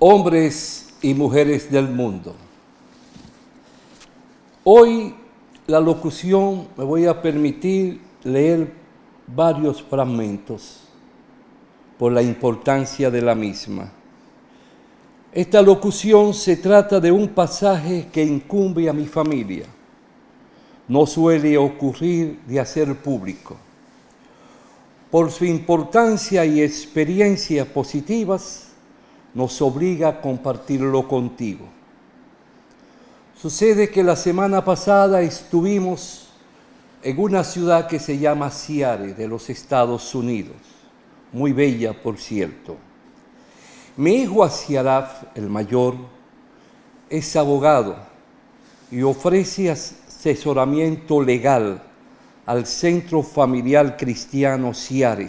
hombres y mujeres del mundo. Hoy la locución me voy a permitir leer varios fragmentos por la importancia de la misma. Esta locución se trata de un pasaje que incumbe a mi familia. No suele ocurrir de hacer público. Por su importancia y experiencias positivas, nos obliga a compartirlo contigo. Sucede que la semana pasada estuvimos en una ciudad que se llama Seattle, de los Estados Unidos, muy bella, por cierto. Mi hijo Asiaraf, el mayor, es abogado y ofrece asesoramiento legal al Centro Familiar Cristiano Seattle,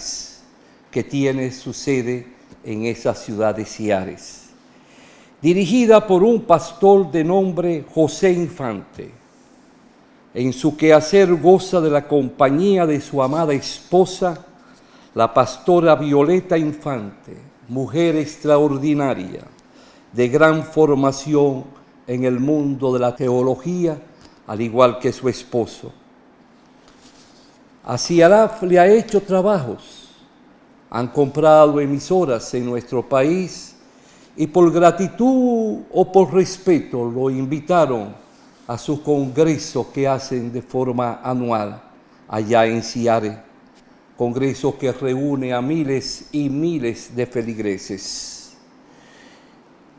que tiene su sede en esa ciudad de Seattle, dirigida por un pastor de nombre José Infante. En su quehacer goza de la compañía de su amada esposa, la pastora Violeta Infante, mujer extraordinaria, de gran formación en el mundo de la teología, al igual que su esposo. Asiaraf le ha hecho trabajos. Han comprado emisoras en nuestro país y por gratitud o por respeto lo invitaron a su congreso que hacen de forma anual allá en Seattle, congreso que reúne a miles y miles de feligreses.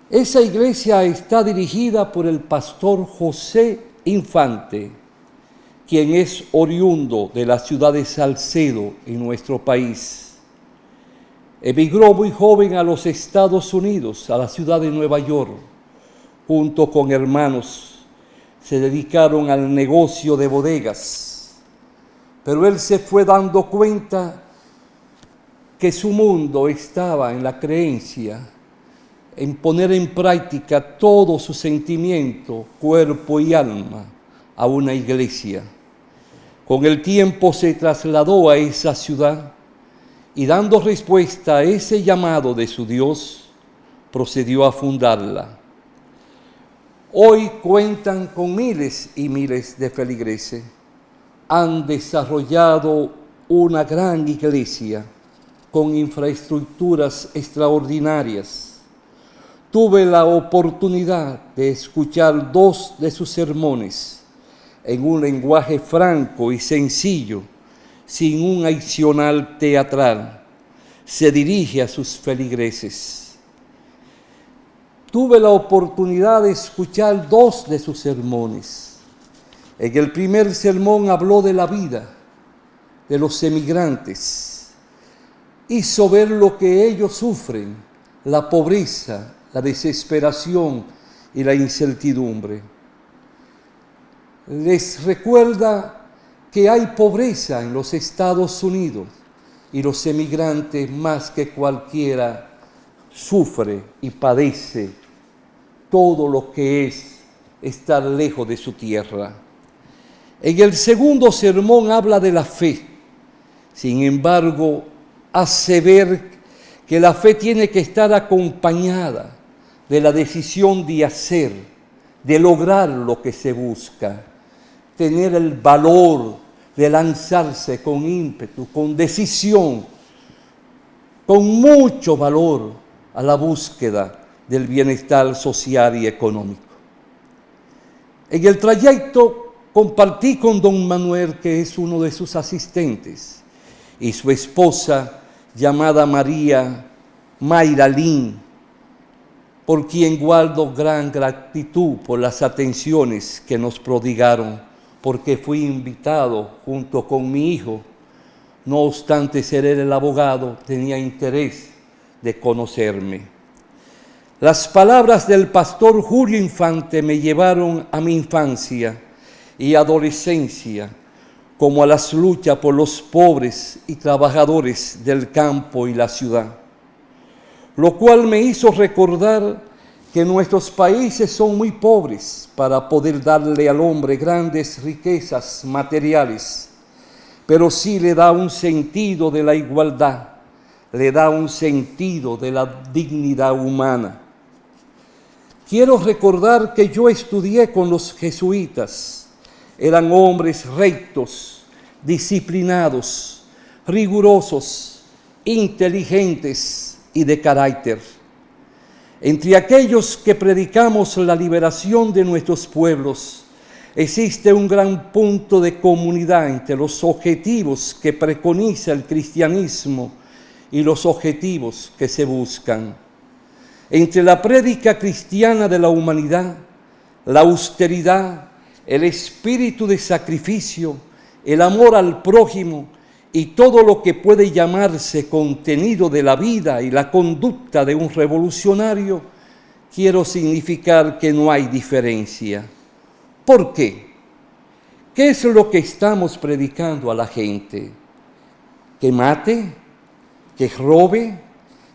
Esa iglesia está dirigida por el pastor José Infante, quien es oriundo de la ciudad de Salcedo en nuestro país. Emigró muy joven a los Estados Unidos, a la ciudad de Nueva York, junto con hermanos. Se dedicaron al negocio de bodegas, pero él se fue dando cuenta que su mundo estaba en la creencia, en poner en práctica todo su sentimiento, cuerpo y alma a una iglesia. Con el tiempo se trasladó a esa ciudad y dando respuesta a ese llamado de su Dios, procedió a fundarla. Hoy cuentan con miles y miles de feligreses. Han desarrollado una gran iglesia con infraestructuras extraordinarias. Tuve la oportunidad de escuchar 2 de sus sermones en un lenguaje franco y sencillo, sin un accionar teatral. Se dirige a sus feligreses. Tuve la oportunidad de escuchar 2 de sus sermones. En el primer sermón habló de la vida de los emigrantes. Hizo ver lo que ellos sufren, la pobreza, la desesperación y la incertidumbre. Les recuerda que hay pobreza en los Estados Unidos y los emigrantes más que cualquiera sufre y padece todo lo que es estar lejos de su tierra. En el segundo sermón habla de la fe. Sin embargo, hace ver que la fe tiene que estar acompañada de la decisión de hacer, de lograr lo que se busca, tener el valor de lanzarse con ímpetu, con decisión, con mucho valor a la búsqueda del bienestar social y económico. En el trayecto compartí con don Manuel, que es uno de sus asistentes, y su esposa llamada María Mayralín, por quien guardo gran gratitud por las atenciones que nos prodigaron, porque fui invitado junto con mi hijo. No obstante ser él el abogado, tenía interés de conocerme. Las palabras del pastor Julio Infante me llevaron a mi infancia y adolescencia, como a las luchas por los pobres y trabajadores del campo y la ciudad, lo cual me hizo recordar que nuestros países son muy pobres para poder darle al hombre grandes riquezas materiales, pero sí le da un sentido de la igualdad, le da un sentido de la dignidad humana. Quiero recordar que yo estudié con los jesuitas. Eran hombres rectos, disciplinados, rigurosos, inteligentes y de carácter. Entre aquellos que predicamos la liberación de nuestros pueblos, existe un gran punto de comunidad entre los objetivos que preconiza el cristianismo y los objetivos que se buscan. Entre la prédica cristiana de la humanidad, la austeridad, el espíritu de sacrificio, el amor al prójimo y todo lo que puede llamarse contenido de la vida y la conducta de un revolucionario, quiero significar que no hay diferencia. ¿Por qué? ¿Qué es lo que estamos predicando a la gente? ¿Que mate? ¿Que robe?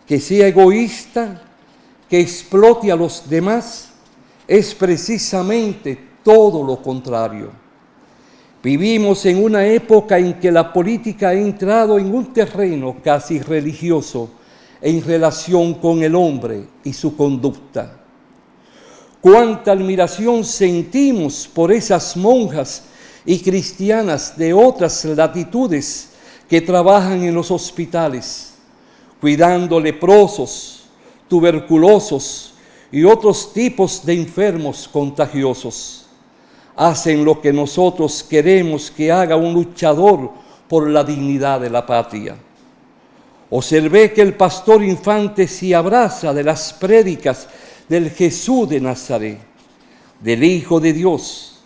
¿Que sea egoísta? ¿Que explote a los demás? Es precisamente todo lo contrario. Vivimos en una época en que la política ha entrado en un terreno casi religioso en relación con el hombre y su conducta. Cuánta admiración sentimos por esas monjas y cristianas de otras latitudes que trabajan en los hospitales, cuidando leprosos, tuberculosos y otros tipos de enfermos contagiosos. Hacen lo que nosotros queremos que haga un luchador por la dignidad de la patria. Observé que el pastor Infante se abraza de las prédicas del Jesús de Nazaret, del Hijo de Dios.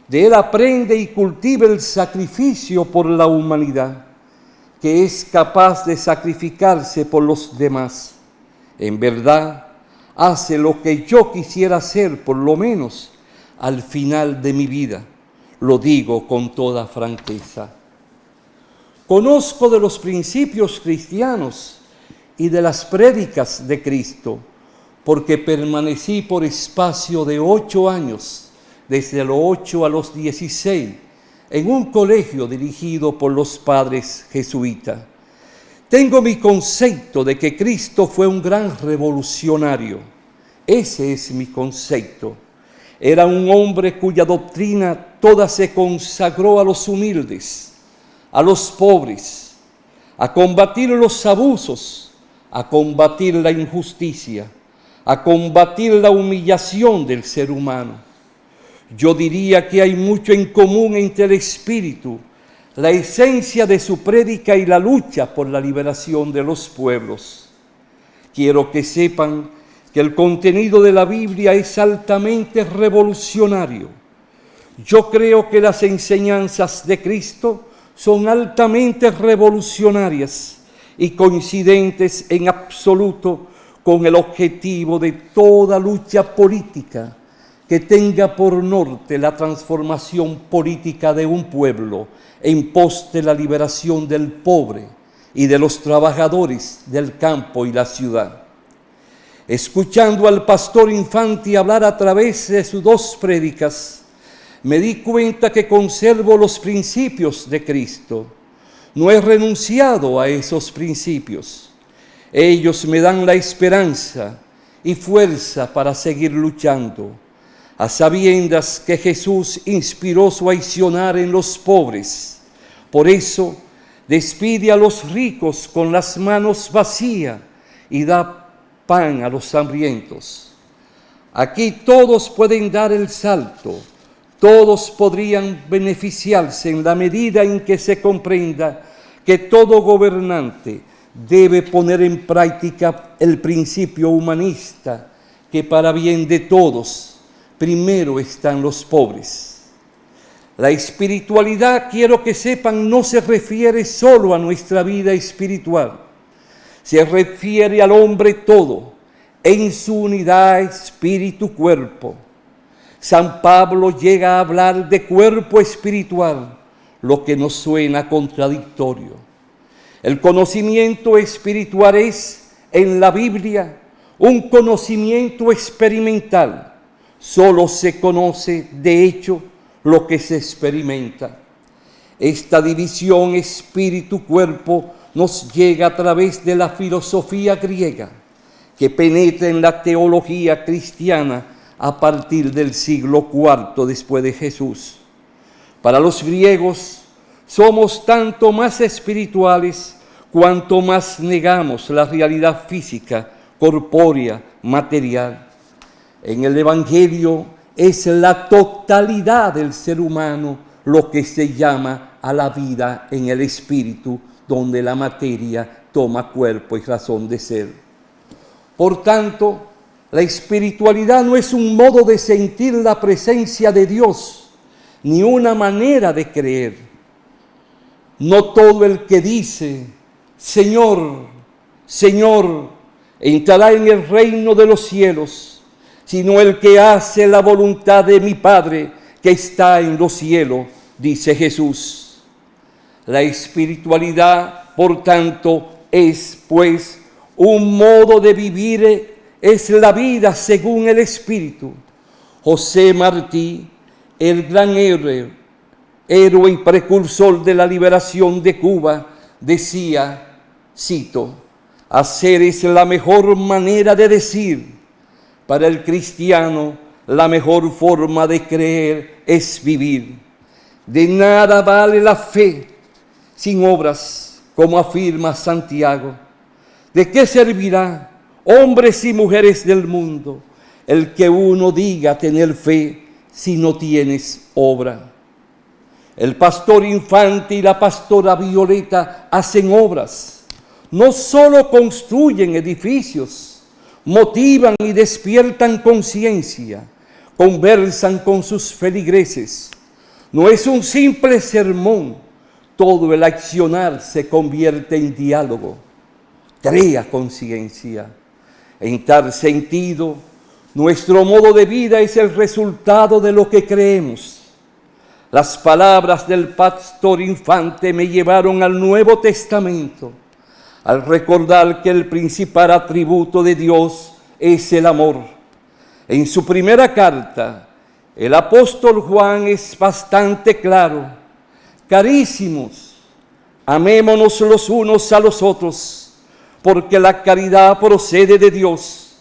De él aprende y cultiva el sacrificio por la humanidad, que es capaz de sacrificarse por los demás. En verdad, hace lo que yo quisiera hacer, por lo menos al final de mi vida. Lo digo con toda franqueza. Conozco de los principios cristianos y de las prédicas de Cristo, porque permanecí por espacio de 8 años, desde los 8 a los 16, en un colegio dirigido por los padres jesuitas. Tengo mi concepto de que Cristo fue un gran revolucionario. Ese es mi concepto. Era un hombre cuya doctrina toda se consagró a los humildes, a los pobres, a combatir los abusos, a combatir la injusticia, a combatir la humillación del ser humano. Yo diría que hay mucho en común entre el espíritu, la esencia de su prédica y la lucha por la liberación de los pueblos. Quiero que sepan que el contenido de la Biblia es altamente revolucionario. Yo creo que las enseñanzas de Cristo son altamente revolucionarias y coincidentes en absoluto con el objetivo de toda lucha política que tenga por norte la transformación política de un pueblo en pos de la liberación del pobre y de los trabajadores del campo y la ciudad. Escuchando al pastor Infante hablar a través de sus 2 prédicas, me di cuenta que conservo los principios de Cristo. No he renunciado a esos principios. Ellos me dan la esperanza y fuerza para seguir luchando, a sabiendas que Jesús inspiró su accionar en los pobres. Por eso, despide a los ricos con las manos vacías y da pan a los hambrientos. Aquí todos pueden dar el salto, todos podrían beneficiarse en la medida en que se comprenda que todo gobernante debe poner en práctica el principio humanista, que para bien de todos, primero están los pobres. La espiritualidad, quiero que sepan, no se refiere solo a nuestra vida espiritual. Se refiere al hombre todo, en su unidad espíritu-cuerpo. San Pablo llega a hablar de cuerpo espiritual, lo que nos suena contradictorio. El conocimiento espiritual es, en la Biblia, un conocimiento experimental. Solo se conoce, de hecho, lo que se experimenta. Esta división espíritu-cuerpo nos llega a través de la filosofía griega, que penetra en la teología cristiana a partir del siglo IV después de Jesús. Para los griegos, somos tanto más espirituales cuanto más negamos la realidad física, corpórea, material. En el Evangelio es la totalidad del ser humano lo que se llama a la vida en el espíritu, donde la materia toma cuerpo y razón de ser. Por tanto, la espiritualidad no es un modo de sentir la presencia de Dios, ni una manera de creer. No todo el que dice, Señor, Señor, entrará en el reino de los cielos, sino el que hace la voluntad de mi Padre que está en los cielos, dice Jesús. La espiritualidad, por tanto, es pues un modo de vivir, es la vida según el Espíritu. José Martí, el gran héroe y precursor de la liberación de Cuba, decía, cito, hacer es la mejor manera de decir. Para el cristiano, la mejor forma de creer es vivir. De nada vale la fe sin obras, como afirma Santiago. ¿De qué servirá, hombres y mujeres del mundo, el que uno diga tener fe si no tienes obra? El pastor Infante y la pastora Violeta hacen obras. No solo construyen edificios, motivan y despiertan conciencia, conversan con sus feligreses. No es un simple sermón, todo el accionar se convierte en diálogo, crea conciencia. En tal sentido, nuestro modo de vida es el resultado de lo que creemos. Las palabras del pastor Infante me llevaron al Nuevo Testamento, al recordar que el principal atributo de Dios es el amor. En su primera carta, el apóstol Juan es bastante claro. Carísimos, amémonos los unos a los otros, porque la caridad procede de Dios,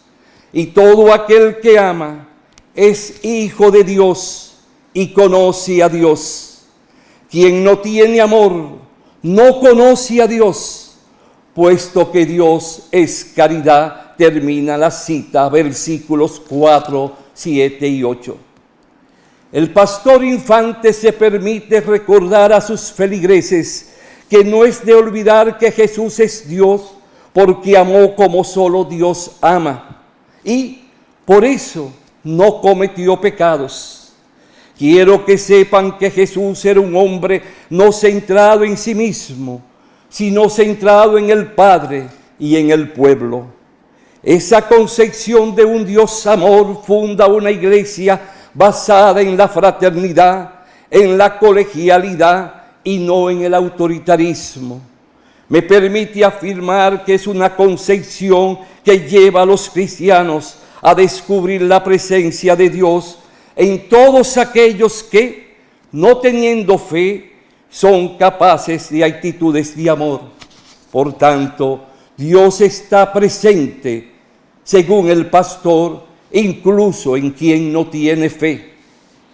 y todo aquel que ama es hijo de Dios y conoce a Dios. Quien no tiene amor no conoce a Dios, puesto que Dios es caridad, termina la cita, versículos 4, 7 y 8. El pastor Infante se permite recordar a sus feligreses que no es de olvidar que Jesús es Dios, porque amó como solo Dios ama, y por eso no cometió pecados. Quiero que sepan que Jesús era un hombre no centrado en sí mismo, sino centrado en el Padre y en el pueblo. Esa concepción de un Dios amor funda una iglesia basada en la fraternidad, en la colegialidad y no en el autoritarismo. Me permite afirmar que es una concepción que lleva a los cristianos a descubrir la presencia de Dios en todos aquellos que, no teniendo fe, son capaces de actitudes de amor. Por tanto, Dios está presente, según el pastor, incluso en quien no tiene fe.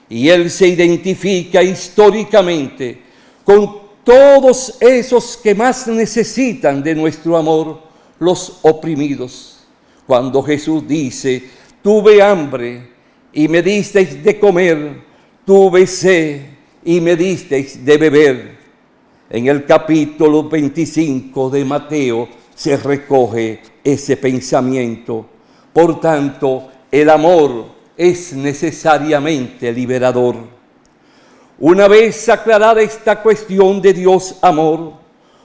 Y Él se identifica históricamente con todos esos que más necesitan de nuestro amor, los oprimidos. Cuando Jesús dice, tuve hambre y me disteis de comer, tuve sed y me disteis de beber. En el capítulo 25 de Mateo se recoge ese pensamiento. Por tanto, el amor es necesariamente liberador. Una vez aclarada esta cuestión de Dios amor,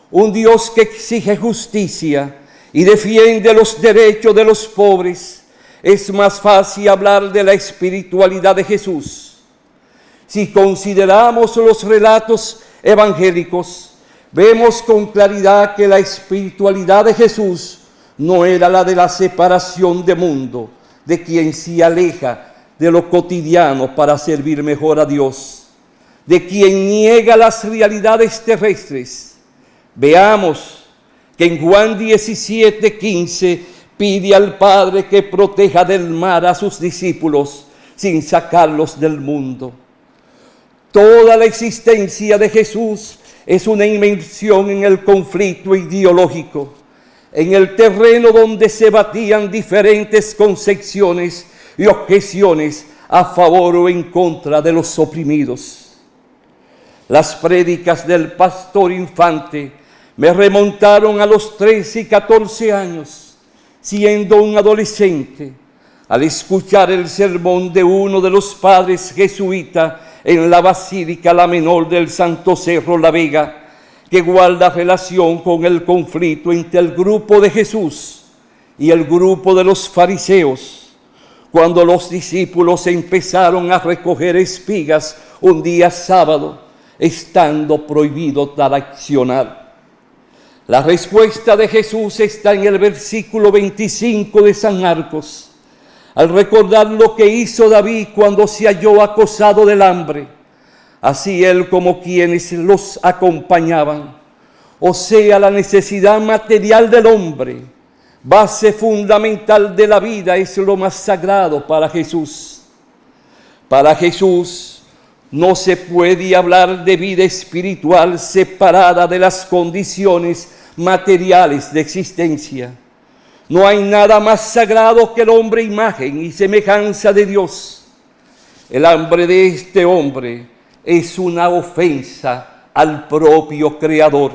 un Dios que exige justicia y defiende los derechos de los pobres, es más fácil hablar de la espiritualidad de Jesús. Si consideramos los relatos evangélicos, vemos con claridad que la espiritualidad de Jesús no era la de la separación del mundo, de quien se aleja de lo cotidiano para servir mejor a Dios, de quien niega las realidades terrestres. Veamos que en Juan 17:15 pide al Padre que proteja del mal a sus discípulos sin sacarlos del mundo. Toda la existencia de Jesús es una inmersión en el conflicto ideológico, en el terreno donde se batían diferentes concepciones y objeciones a favor o en contra de los oprimidos. Las prédicas del pastor Infante me remontaron a los 13 y 14 años, siendo un adolescente, al escuchar el sermón de uno de los padres jesuitas en la Basílica La Menor del Santo Cerro La Vega, que guarda relación con el conflicto entre el grupo de Jesús y el grupo de los fariseos, cuando los discípulos empezaron a recoger espigas un día sábado, estando prohibido dar accionar. La respuesta de Jesús está en el versículo 25 de San Marcos, al recordar lo que hizo David cuando se halló acosado del hambre, así él como quienes los acompañaban. O sea, la necesidad material del hombre, base fundamental de la vida, es lo más sagrado para Jesús. Para Jesús no se puede hablar de vida espiritual separada de las condiciones materiales de existencia. No hay nada más sagrado que el hombre, imagen y semejanza de Dios. El hambre de este hombre es una ofensa al propio Creador.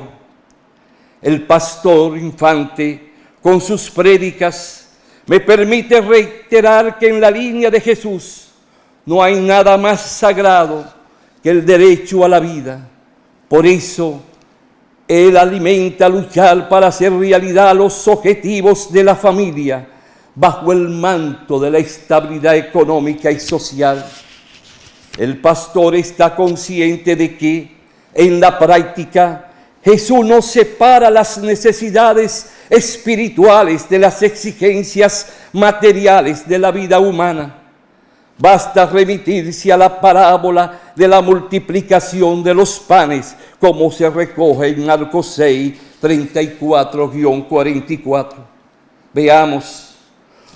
El pastor Infante, con sus prédicas, me permite reiterar que en la línea de Jesús no hay nada más sagrado que el derecho a la vida. Por eso, Él alimenta a luchar para hacer realidad los objetivos de la familia bajo el manto de la estabilidad económica y social. El pastor está consciente de que, en la práctica, Jesús no separa las necesidades espirituales de las exigencias materiales de la vida humana. Basta remitirse a la parábola de la multiplicación de los panes, como se recoge en Marcos 6, 34-44. Veamos,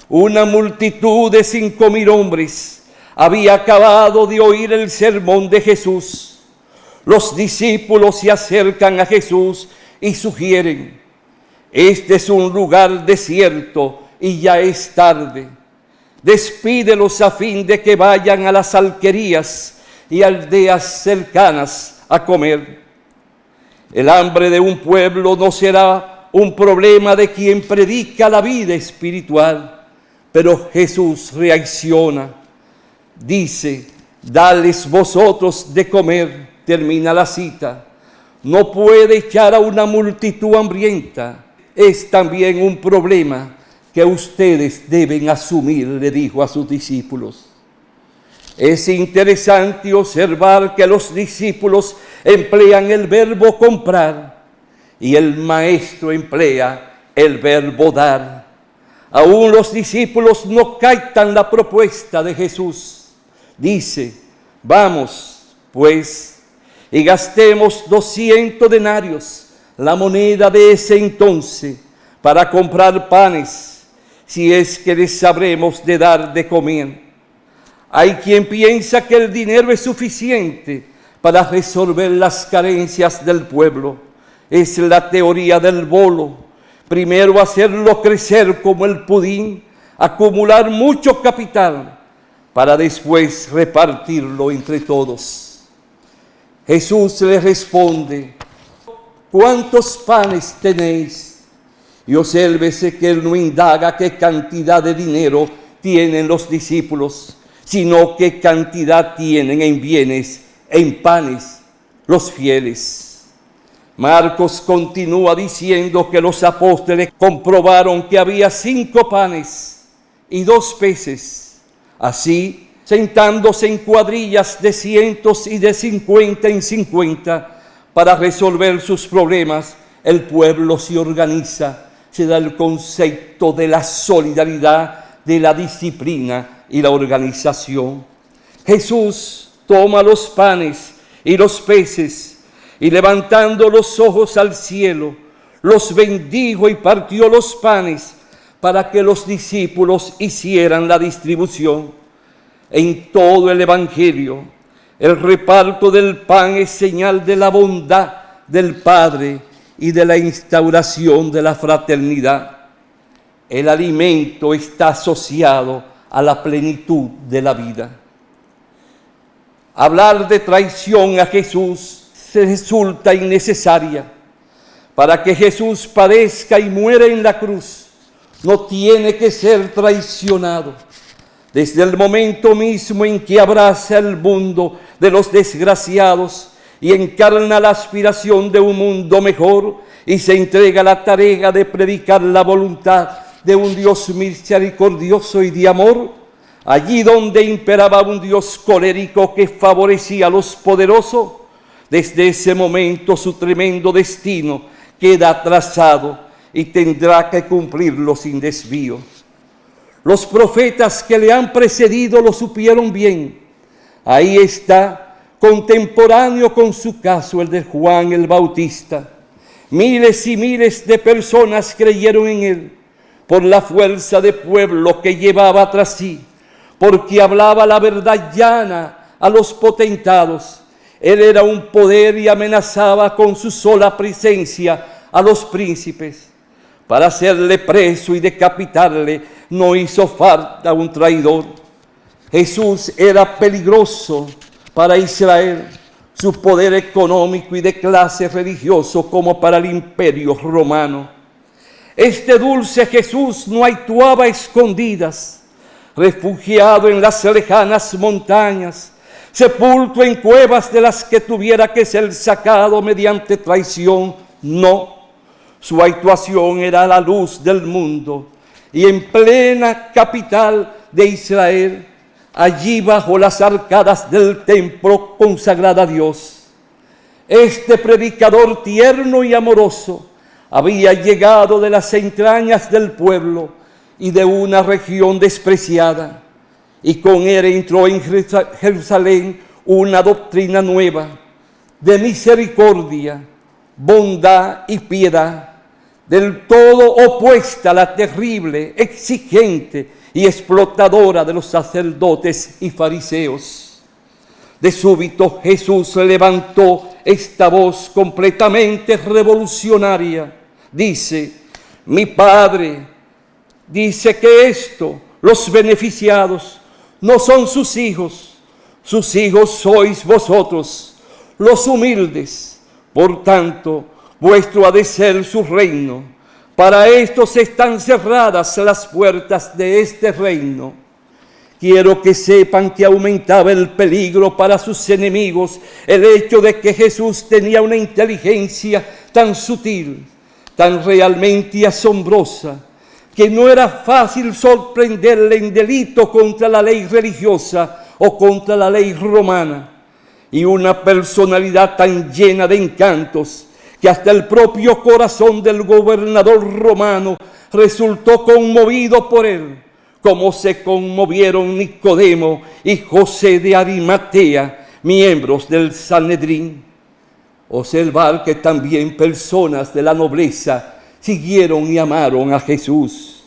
una multitud de 5,000 hombres había acabado de oír el sermón de Jesús. Los discípulos se acercan a Jesús y sugieren: este es un lugar desierto y ya es tarde. Despídelos a fin de que vayan a las alquerías y aldeas cercanas a comer. El hambre de un pueblo no será un problema de quien predica la vida espiritual, pero Jesús reacciona. Dice: dales vosotros de comer. Termina la cita. No puede echar a una multitud hambrienta. Es también un problema que ustedes deben asumir, le dijo a sus discípulos. Es interesante observar que los discípulos emplean el verbo comprar y el maestro emplea el verbo dar. Aún los discípulos no captan la propuesta de Jesús. Dice: vamos, pues, y gastemos 200 denarios, la moneda de ese entonces, para comprar panes, si es que les sabremos de dar de comer. Hay quien piensa que el dinero es suficiente para resolver las carencias del pueblo. Es la teoría del bolo. Primero hacerlo crecer como el pudín, acumular mucho capital, para después repartirlo entre todos. Jesús les responde: ¿cuántos panes tenéis? Y obsérvese que él no indaga qué cantidad de dinero tienen los discípulos, sino qué cantidad tienen en bienes, en panes, los fieles. Marcos continúa diciendo que los apóstoles comprobaron que había 5 panes y 2 peces. Así, sentándose en cuadrillas de cientos y de 50 en 50 para resolver sus problemas, el pueblo se organiza, se da el concepto de la solidaridad, de la disciplina y la organización. Jesús toma los panes y los peces y, levantando los ojos al cielo, los bendijo y partió los panes para que los discípulos hicieran la distribución. En todo el Evangelio, el reparto del pan es señal de la bondad del Padre y de la instauración de la fraternidad. El alimento está asociado a la plenitud de la vida. Hablar de traición a Jesús se resulta innecesaria. Para que Jesús padezca y muera en la cruz, no tiene que ser traicionado. Desde el momento mismo en que abraza el mundo de los desgraciados y encarna la aspiración de un mundo mejor y se entrega a la tarea de predicar la voluntad de un Dios misericordioso y de amor, allí donde imperaba un Dios colérico que favorecía a los poderosos, desde ese momento su tremendo destino queda trazado y tendrá que cumplirlo sin desvío. Los profetas que le han precedido lo supieron bien. Ahí está, contemporáneo con su caso, el de Juan el Bautista. Miles y miles de personas creyeron en él por la fuerza de pueblo que llevaba tras sí, porque hablaba la verdad llana a los potentados. Él era un poder y amenazaba con su sola presencia a los príncipes. Para hacerle preso y decapitarle no hizo falta un traidor. Jesús era peligroso para Israel, su poder económico y de clase religioso como para el imperio romano. Este dulce Jesús no actuaba a escondidas, refugiado en las lejanas montañas, sepulto en cuevas de las que tuviera que ser sacado mediante traición. No, su actuación era la luz del mundo, y en plena capital de Israel, allí bajo las arcadas del templo consagrada a Dios, este predicador tierno y amoroso había llegado de las entrañas del pueblo y de una región despreciada, y con él entró en Jerusalén una doctrina nueva de misericordia, bondad y piedad, del todo opuesta a la terrible, exigente y explotadora de los sacerdotes y fariseos. De súbito Jesús levantó esta voz completamente revolucionaria. Dice: mi Padre dice que los beneficiados no son sus hijos sois vosotros, los humildes. Por tanto, vuestro ha de ser su reino. Para estos están cerradas las puertas de este reino. Quiero que sepan que aumentaba el peligro para sus enemigos el hecho de que Jesús tenía una inteligencia tan sutil, tan realmente asombrosa, que no era fácil sorprenderle en delito contra la ley religiosa o contra la ley romana, y una personalidad tan llena de encantos que hasta el propio corazón del gobernador romano resultó conmovido por él, como se conmovieron Nicodemo y José de Arimatea, miembros del Sanedrín. Observar que también personas de la nobleza siguieron y amaron a Jesús.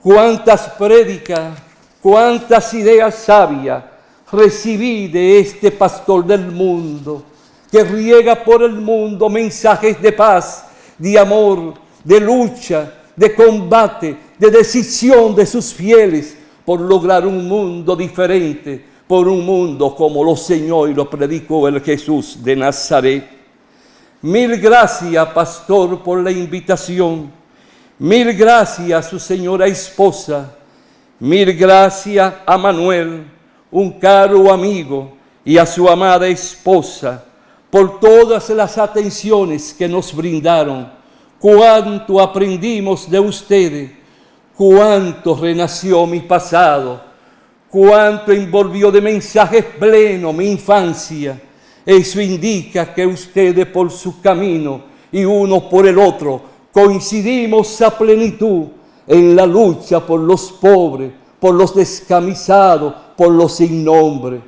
Cuántas prédicas, cuántas ideas sabias recibí de este pastor del mundo, que riega por el mundo mensajes de paz, de amor, de lucha, de combate, de decisión de sus fieles por lograr un mundo diferente, por un mundo como lo soñó y lo predicó el Jesús de Nazaret. Mil gracias, pastor, por la invitación. Mil gracias a su señora esposa. Mil gracias a Manuel, un caro amigo, y a su amada esposa, por todas las atenciones que nos brindaron. Cuánto aprendimos de ustedes, cuánto renació mi pasado, cuánto envolvió de mensajes plenos mi infancia. Eso indica que ustedes por su camino y uno por el otro coincidimos a plenitud en la lucha por los pobres, por los descamisados, por los sin nombre.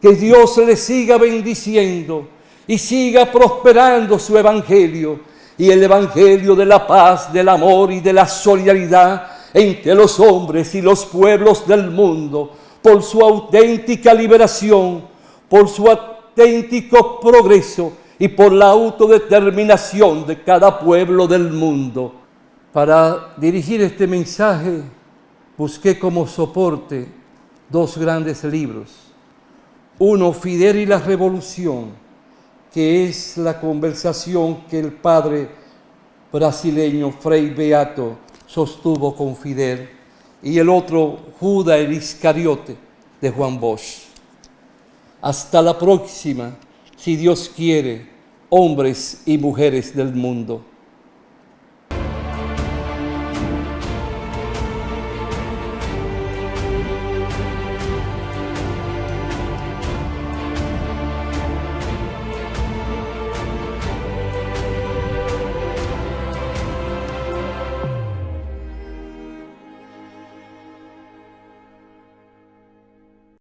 Que Dios les siga bendiciendo y siga prosperando su evangelio, y el Evangelio de la paz, del amor y de la solidaridad entre los hombres y los pueblos del mundo, por su auténtica liberación, por su auténtico progreso y por la autodeterminación de cada pueblo del mundo. Para dirigir este mensaje, busqué como soporte dos grandes libros. Uno, Fidel y la Revolución, que es la conversación que el padre brasileño Frei Beato sostuvo con Fidel, y el otro, Judas el Iscariote, de Juan Bosch. Hasta la próxima, si Dios quiere, hombres y mujeres del mundo.